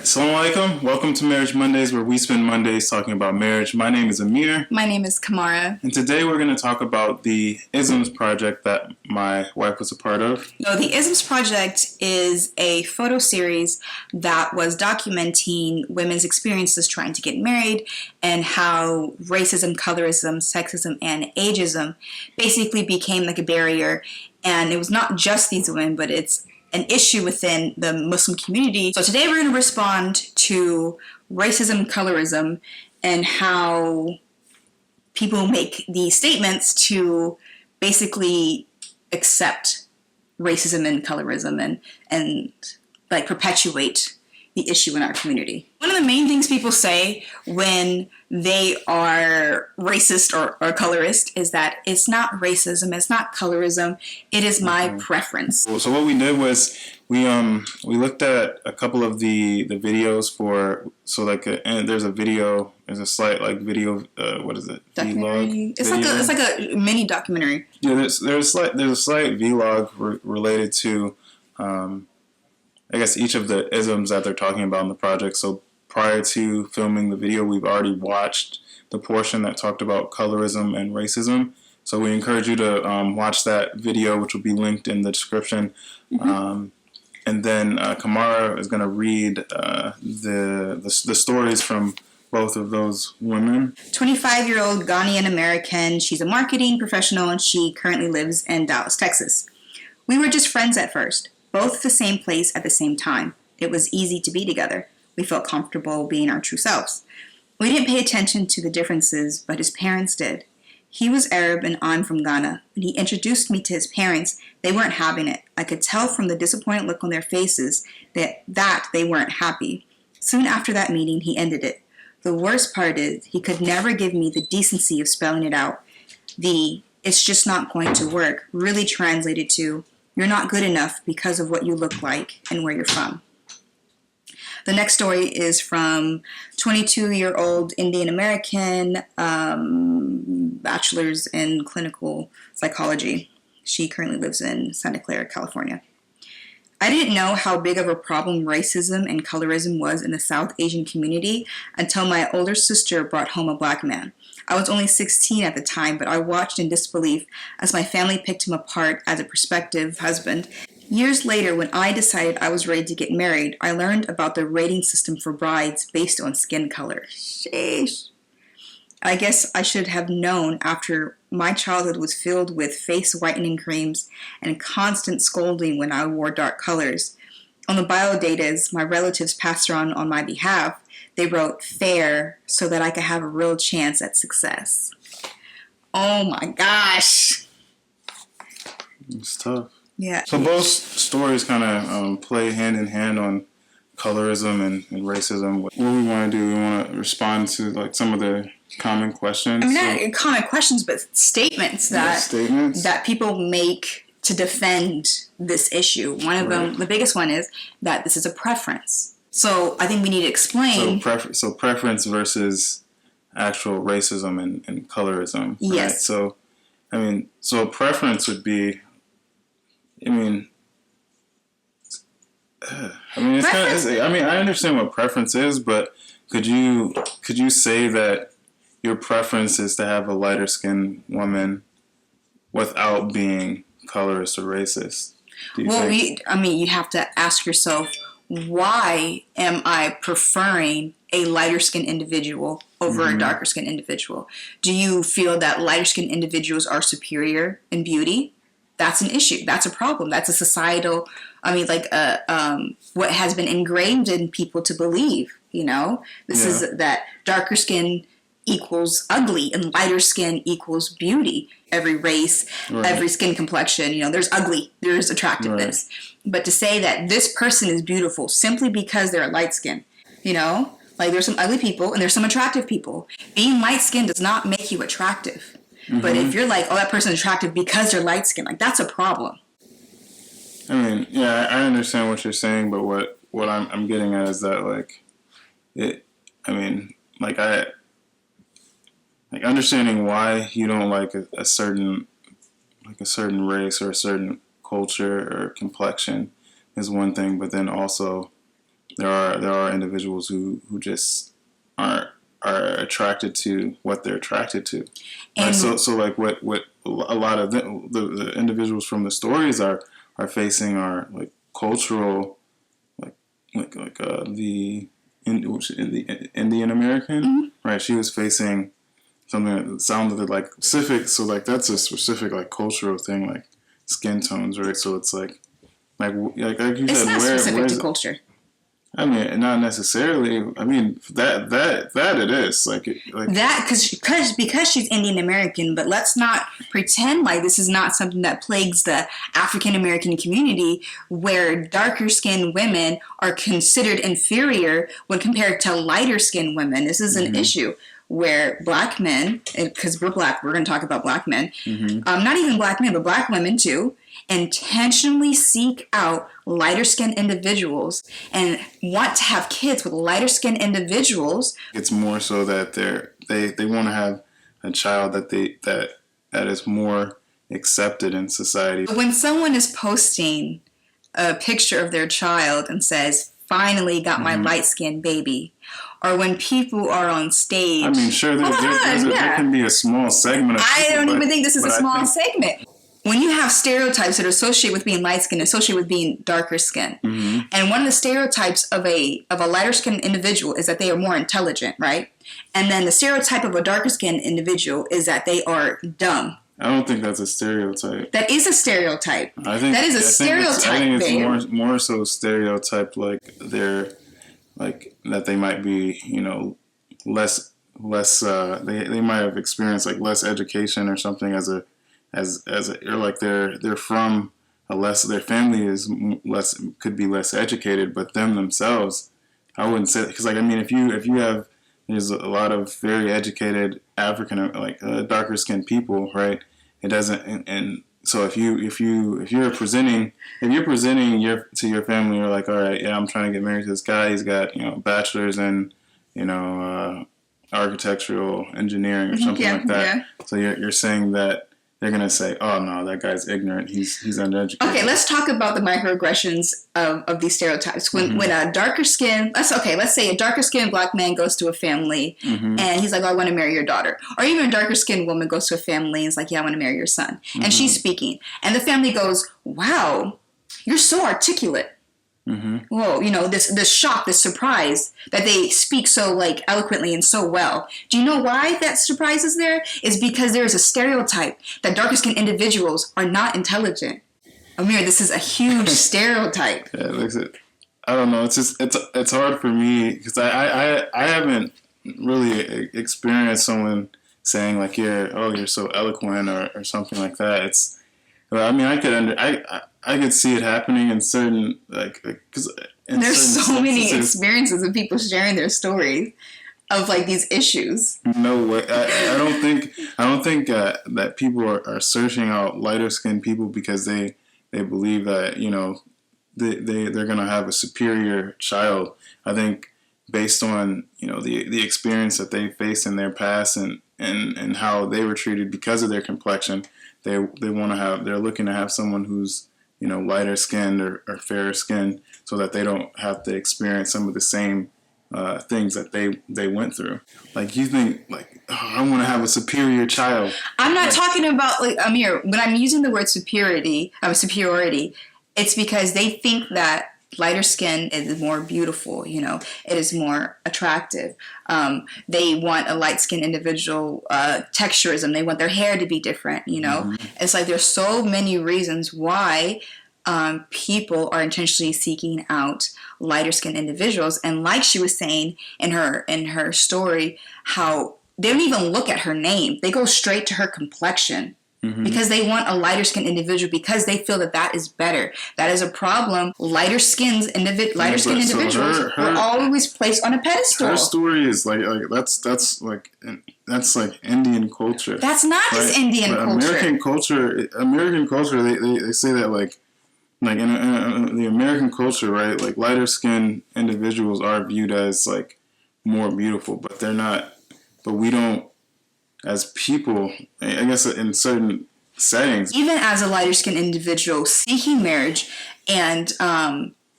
Assalamu alaikum. Welcome to Marriage Mondays, where we spend Mondays talking about marriage. My name is Amir. My name is Kamara. And today we're going to talk about the Isms project that my wife was a part of. So the Isms project is a photo series that was documenting women's experiences trying to get married and how racism, colorism, sexism, and ageism basically became like a barrier. And it was not just these women, but it's an issue within the Muslim community. So today we're going to respond to racism, colorism, and how people make these statements to basically accept racism and colorism and like perpetuate the issue in our community. One of the main things people say when they are racist or colorist is that it's not racism, it's not colorism, it is my preference. So what we did was we looked at a couple of the videos there's a slight like video what is it? Documentary. Vlog it's video. like a mini documentary. Yeah, there's a slight vlog related to I guess each of the isms that they're talking about in the project. So prior to filming the video, we've already watched the portion that talked about colorism and racism. So we encourage you to watch that video, which will be linked in the description. Mm-hmm. And then Kamara is going to read the stories from both of those women. 25-year-old Ghanaian American. She's a marketing professional and she currently lives in Dallas, Texas. We were just friends at first. Both the same place at the same time. It was easy to be together. We felt comfortable being our true selves. We didn't pay attention to the differences, but his parents did. He was Arab and I'm from Ghana. When he introduced me to his parents, they weren't having it. I could tell from the disappointed look on their faces that they weren't happy. Soon after that meeting, he ended it. The worst part is he could never give me the decency of spelling it out. The "it's just not going to work" really translated to "you're not good enough because of what you look like and where you're from." The next story is from 22-year-old Indian American, bachelor's in clinical psychology. She currently lives in Santa Clara, California. I didn't know how big of a problem racism and colorism was in the South Asian community until my older sister brought home a black man. I was only 16 at the time, but I watched in disbelief as my family picked him apart as a prospective husband. Years later, when I decided I was ready to get married, I learned about the rating system for brides based on skin color. Sheesh. I guess I should have known after my childhood was filled with face whitening creams and constant scolding when I wore dark colors. On the biodatas my relatives passed around on my behalf, they wrote fair so that I could have a real chance at success. Oh my gosh. It's tough. Yeah. So both stories kind of play hand in hand on colorism and racism. What we want to do, we want to respond to like some of the common questions. I mean, not common questions, but statements that people make to defend this issue. One of them, the biggest one, is that this is a preference. So I think we need to explain. So preference versus actual racism and colorism. Yes. Right? So, I mean, so a preference would be, it's kind of. I understand what preference is, but could you say that your preference is to have a lighter skinned woman without being colorist or racist? You have to ask yourself, why am I preferring a lighter skinned individual over a darker skinned individual? Do you feel that lighter skinned individuals are superior in beauty? That's an issue. That's a problem. That's a societal, what has been ingrained in people to believe, This is that darker skin equals ugly and lighter skin equals beauty. Every race, every skin complexion, there's ugly, there's attractiveness. Right. But to say that this person is beautiful simply because they're light skin, there's some ugly people and there's some attractive people. Being light skinned does not make you attractive. Mm-hmm. But if you're like, oh, that person's attractive because they're light skinned, that's a problem. I understand what you're saying, but what I'm getting at is that understanding why you don't like a certain race or a certain culture or complexion is one thing, but then also there are individuals who just are attracted to what they're attracted to. And so like what a lot of the individuals from the stories are facing are like cultural, the Indian American, mm-hmm. right? She was facing something that sounded like specific. So like that's a specific like cultural thing, like skin tones, right? So it's like you it's said, not specific where's to culture. I mean, not necessarily. I mean, that it is like that because she's Indian American. But let's not pretend like this is not something that plagues the African American community, where darker skinned women are considered inferior when compared to lighter skinned women. This is an mm-hmm. issue where black men, because we're black, we're going to talk about black men, mm-hmm. Not even black men, but black women too, intentionally seek out lighter skinned individuals and want to have kids with lighter skinned individuals. It's more so that they want to have a child that is more accepted in society. When someone is posting a picture of their child and says, "Finally got my mm-hmm. light skinned baby," or when people are on stage, I mean, sure, there can be a small segment of people, I don't even think this is a small segment. When you have stereotypes that are associated with being light skinned, associated with being darker skinned, mm-hmm. and one of the stereotypes of a lighter skinned individual is that they are more intelligent, right? And then the stereotype of a darker skinned individual is that they are dumb. I don't think that's a stereotype. That is a stereotype. I think that is a stereotype. I think it's more so stereotype, like they're like that they might be, less they might have experienced like less education or something as a or like they're from their family is less, could be less educated, but themselves, I wouldn't say, because like I mean if you have, there's a lot of very educated African darker skinned people, right? It doesn't and so if you're presenting to your family, you're like, all right, yeah, I'm trying to get married to this guy. He's got bachelor's in architectural engineering or something like that. Yeah. So you're saying that they're gonna say, oh no, that guy's ignorant. He's undereducated. Okay, let's talk about the microaggressions of these stereotypes. When mm-hmm. when a darker skinned, let's say a darker skinned black man goes to a family mm-hmm. and he's like, oh, I want to marry your daughter. Or even a darker skinned woman goes to a family and is like, yeah, I want to marry your son. Mm-hmm. And she's speaking. And the family goes, wow, you're so articulate. Mm-hmm. Whoa, this shock, this surprise that they speak so like eloquently and so well. Do you know why that surprise is there? Is because there is a stereotype that darker skinned individuals are not intelligent. Amir, this is a huge stereotype. Yeah, I don't know. It's just it's hard for me because I haven't really experienced someone saying like, you're so eloquent or something like that. I mean, I could see it happening in certain because there's so many experiences of people sharing their stories of like these issues. No way. I don't think that people are searching out lighter skinned people because they believe that they're gonna have a superior child. I think based on the experience that they faced in their past and how they were treated because of their complexion. They're looking to have someone who's lighter skinned or fairer skinned, so that they don't have to experience some of the same things that they went through. Like you think I want to have a superior child. I'm not talking about Amir. When I'm using the word superiority, it's because they think that lighter skin is more beautiful, it is more attractive. They want a light-skinned individual, texturism. They want their hair to be different, Mm-hmm. It's like there's so many reasons why people are intentionally seeking out lighter-skinned individuals. And like she was saying in her story, how they don't even look at her name. They go straight to her complexion. Mm-hmm. Because they want a lighter skinned individual because they feel that is better. That is a problem. Lighter skinned individuals are always placed on a pedestal. Her story is that's like Indian culture. That's not just Indian culture. American culture. They say that like in the American culture, right? Like lighter skinned individuals are viewed as like more beautiful, but they're not. But we don't. As people, I guess in certain settings. Even as a lighter-skinned individual seeking marriage and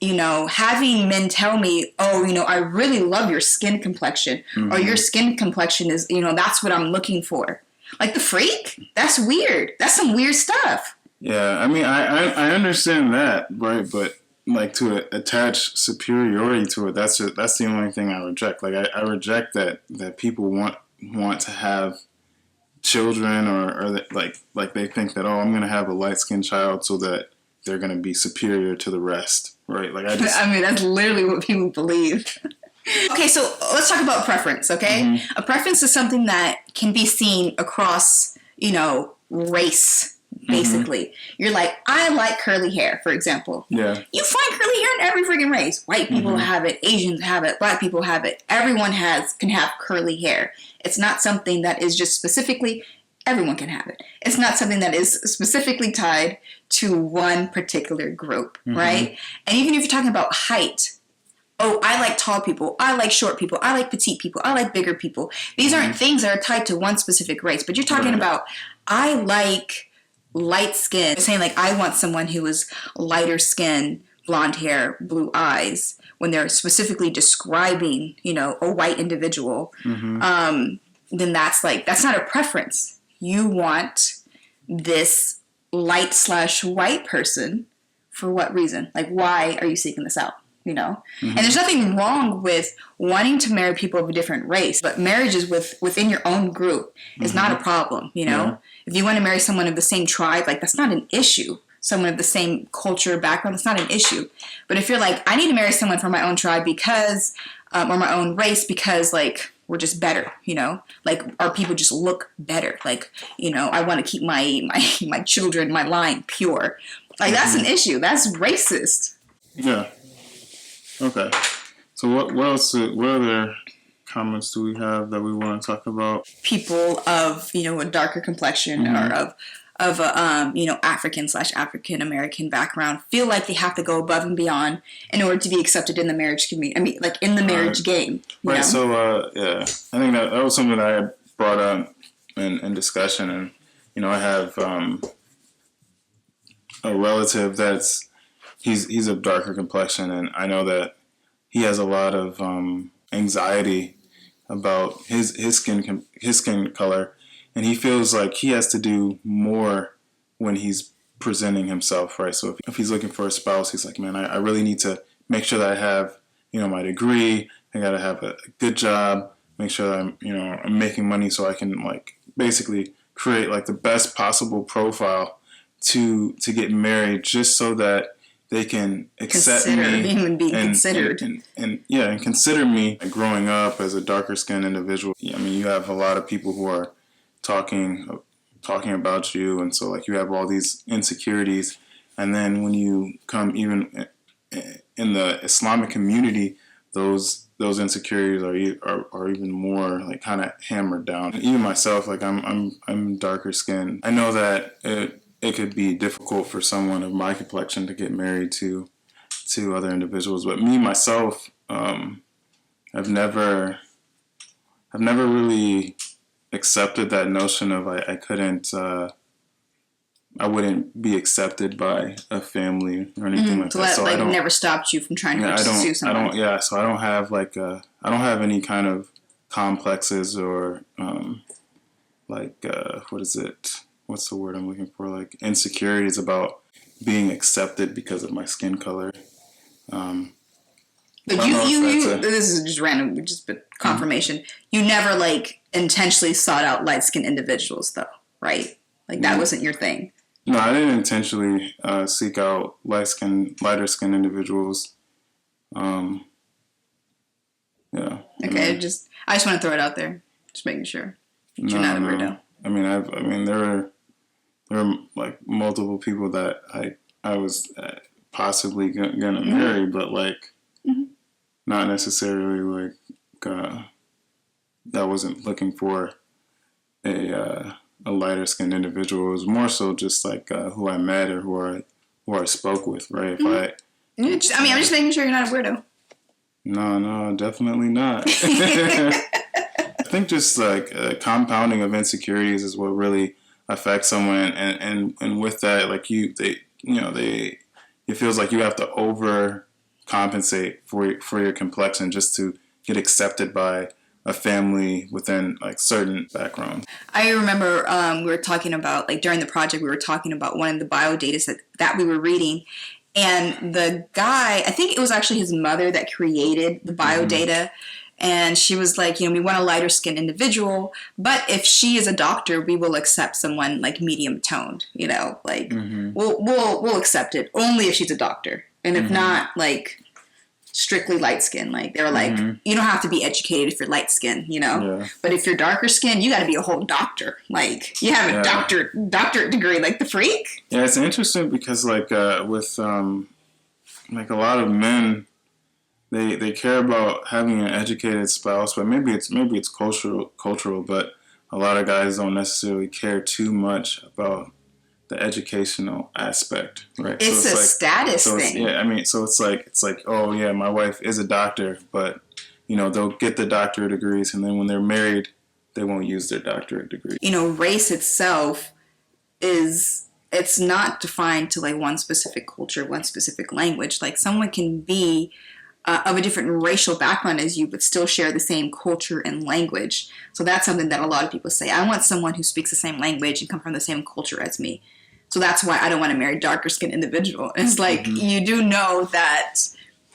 having men tell me, oh, I really love your skin complexion, or your skin complexion is, that's what I'm looking for. Like, the freak? That's weird. That's some weird stuff. Yeah, I mean, I understand that, right? But like to attach superiority to it, that's the only thing I reject. Like I reject that people want to have children or that, like they think that, oh, I'm going to have a light skinned child so that they're going to be superior to the rest, right? Like I mean, that's literally what people believe. Okay, so let's talk about preference, okay? A preference is something that can be seen across, race, basically. You're like, I like curly hair, for example. Yeah. You find curly hair in every freaking race. White people have it, Asians have it, black people have it. Everyone can have curly hair. It's not something that is just specifically, everyone can have it. It's not something that is specifically tied to one particular group, right? And even if you're talking about height, oh, I like tall people, I like short people, I like petite people, I like bigger people. These aren't things that are tied to one specific race, but you're talking about, I like light skin. Saying like, I want someone who is lighter skin, blonde hair, blue eyes, when they're specifically describing, a white individual, then that's not a preference. You want this light/white person for what reason? Like, why are you seeking this out? And there's nothing wrong with wanting to marry people of a different race, but marriages within your own group is not a problem, Yeah. If you want to marry someone of the same tribe, like, that's not an issue. Someone of the same culture, background, that's not an issue. But if you're like, I need to marry someone from my own tribe because, or my own race because, like, we're just better, like, our people just look better. Like, I want to keep my children, my line pure. Like, that's an issue. That's racist. Yeah. Okay. So what else? What other comments do we have that we want to talk about? People of a darker complexion or of a African/African American background feel like they have to go above and beyond in order to be accepted in the marriage community. I mean, like, in the marriage game. Right. So yeah, I think that was something that I had brought up in discussion, and I have a relative that's he's of darker complexion, and I know that he has a lot of anxiety about his skin color, and he feels like he has to do more when he's presenting himself, right? So if he's looking for a spouse, he's like, man, I really need to make sure that I have my degree. I got to have a good job, make sure that I'm making money so I can, like, basically create, like, the best possible profile to get married, just so that they can accept me and being considered. And consider me. Growing up as a darker skinned individual, I mean, you have a lot of people who are talking about you, and so, like, you have all these insecurities, and then when you come even in the Islamic community, those insecurities are even more, like, kind of hammered down. And even myself, like, I'm darker skinned. I know that it could be difficult for someone of my complexion to get married to other individuals, but me myself, I've never really accepted that notion of I wouldn't be accepted by a family or anything like that. So I don't never stopped you from trying to pursue someone. So I don't have I don't have any kind of complexes or what is it? What's the word I'm looking for? Like, insecurities about being accepted because of my skin color. But this is just random, just confirmation. You never, like, intentionally sought out light-skinned individuals, though, right? Like, that wasn't your thing. No, I didn't intentionally seek out lighter skinned individuals. Yeah. Okay, I just want to throw it out there, just making sure you're not a weirdo. I mean, there are like multiple people that I was possibly gonna marry, but, like, not necessarily, like, I wasn't looking for a lighter skinned individual. It was more so just, like, who I met or who I spoke with, right? I'm just making sure you're not a weirdo. No, definitely not. I think just, like, compounding of insecurities is what really affects someone, and with that, like, it feels like you have to compensate for your complexion just to get accepted by a family within like certain backgrounds. I remember we were talking about, like during the project, we were talking about one of the bio data that we were reading. And the guy, I think it was actually his mother that created the bio data. And she was like, we want a lighter skinned individual, but if she is a doctor, we will accept someone like medium toned, we'll accept it only if she's a doctor. And if not, like strictly light skin. Like they were like, you don't have to be educated if you're light skin, Yeah. but if you're darker skin, you got to be a whole doctor. Like you have a doctorate degree, like the freak. Yeah, it's interesting because like with like a lot of men, they care about having an educated spouse, but maybe it's cultural, but a lot of guys don't necessarily care too much about the educational aspect, right? It's a status thing. Yeah, I mean, so it's like, oh yeah, my wife is a doctor, but they'll get the doctorate degrees, and then when they're married, they won't use their doctorate degree. Race itself it's not defined to like one specific culture, one specific language. Like someone can be of a different racial background as you, but still share the same culture and language. So that's something that a lot of people say. I want someone who speaks the same language and come from the same culture as me. So that's why I don't want to marry a darker skinned individual. It's like, you do know that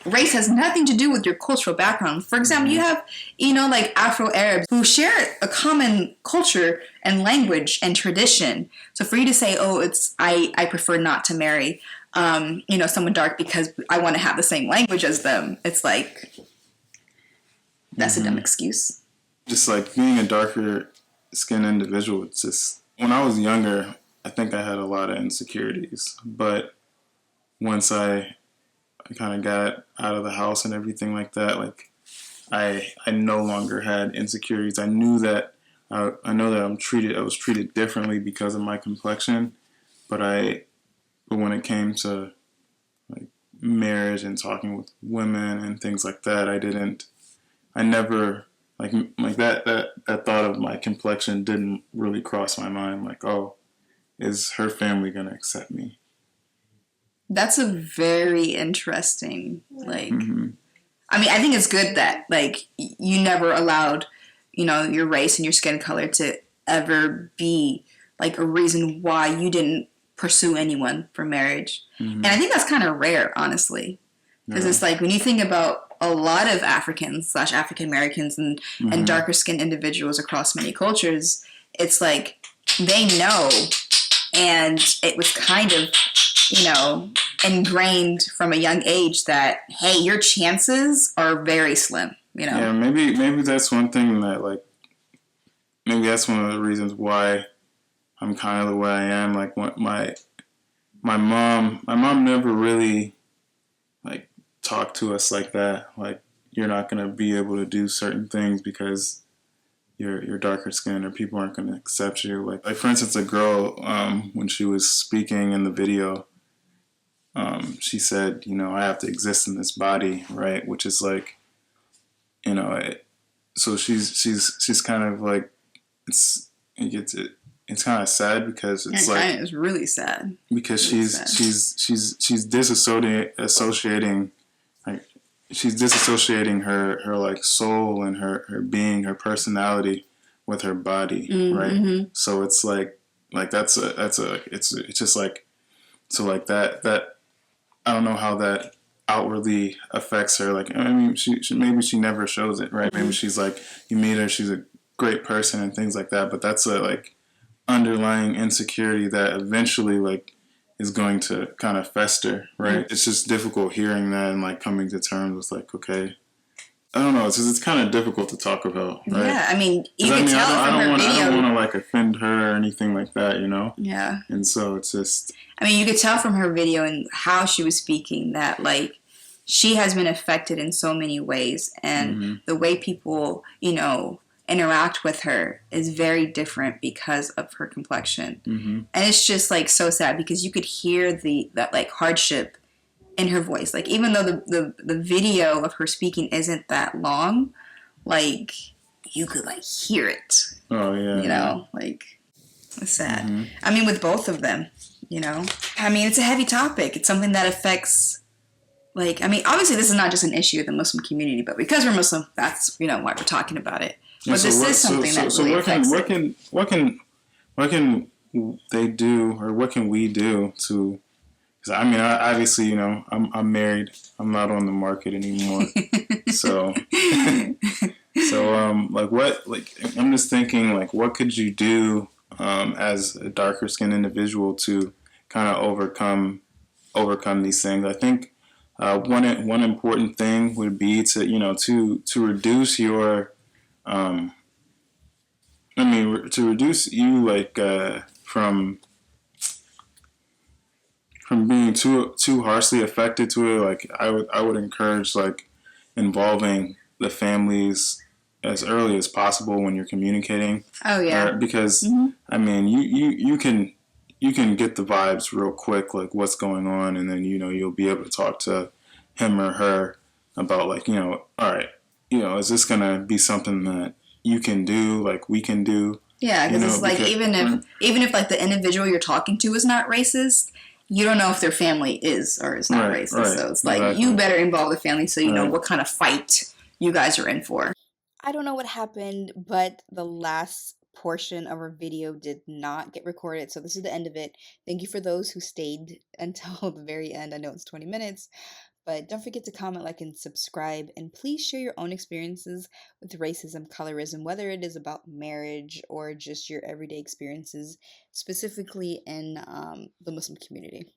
race has nothing to do with your cultural background. For example, you have, like Afro-Arabs who share a common culture and language and tradition. So for you to say, I prefer not to marry, someone dark because I want to have the same language as them. It's like, that's a dumb excuse. Just like being a darker skinned individual, it's just, when I was younger, I think I had a lot of insecurities, but once I kind of got out of the house and everything like that, like I no longer had insecurities. I knew that I know that I was treated differently because of my complexion, but when it came to like marriage and talking with women and things like that, I never like that thought of my complexion didn't really cross my mind. Like, oh, is her family gonna accept me? That's a very interesting, like, I mean, I think it's good that, like, you never allowed, your race and your skin color to ever be, like, a reason why you didn't pursue anyone for marriage. And I think that's kind of rare, honestly. Because it's like, when you think about a lot of Africans / African Americans and darker skinned individuals across many cultures, it's like, they know, and it was kind of, ingrained from a young age that, hey, your chances are very slim, Yeah, maybe that's one thing that, like, maybe that's one of the reasons why I'm kind of the way I am. Like, my mom never really, like, talked to us like that. Like, you're not going to be able to do certain things because you're darker skinned or people aren't going to accept you. Like for instance, a girl, when she was speaking in the video, she said, I have to exist in this body, right? Which is like, so she's kind of like, it's kind of sad because it's like, it's really sad because really she's disassociating, like she's disassociating her like soul and her being, her personality with her body, right? So it's like it's just like, so like that I don't know how that outwardly affects her. Like, I mean, she maybe she never shows it, right? Maybe she's like, you meet her, she's a great person and things like that, but that's a like underlying insecurity that eventually like is going to kind of fester, right? It's just difficult hearing that and like coming to terms with like, okay, I don't know, it's kind of difficult to talk about, right? Yeah, I mean, you can tell from her video. I don't want to like offend her or anything like that, Yeah. And so it's just, I mean, you could tell from her video and how she was speaking that like she has been affected in so many ways, and the way people, interact with her is very different because of her complexion. And it's just like so sad because you could hear that like hardship in her voice. Like, even though the video of her speaking isn't that long, like you could like hear it. Oh yeah. Like it's sad. I mean, with both of them, I mean, it's a heavy topic. It's something that affects Like, I mean, obviously this is not just an issue of the Muslim community, but because we're Muslim, that's, you know, why we're talking about it. But this is something that really affects it. What can they do, or what can we do to? Because I mean, obviously, you know, I'm married. I'm not on the market anymore. So, like, what? Like, I'm just thinking, like, what could you do as a darker skinned individual to kind of overcome these things? I think one important thing would be to, you know, to reduce your to reduce you, like, from being too harshly affected to it. Like, I would encourage, like, involving the families as early as possible when you're communicating. Oh yeah. Because I mean, you can get the vibes real quick, like what's going on, and then, you know, you'll be able to talk to him or her about, like, you know, all right, you know, is this gonna be something that you can do, like we can do? Yeah, You because know, it's like, even if like the individual you're talking to is not racist, you don't know if their family is or is not racist. right, So it's like, exactly. you better involve the family so you know Right. what kind of fight you guys are in for. I don't know what happened, but the last portion of our video did not get recorded, so this is the end of it. Thank you for those who stayed until the very end. I know it's 20 minutes, but don't forget to comment, like, and subscribe, and please share your own experiences with racism, colorism, whether it is about marriage or just your everyday experiences, specifically in the Muslim community.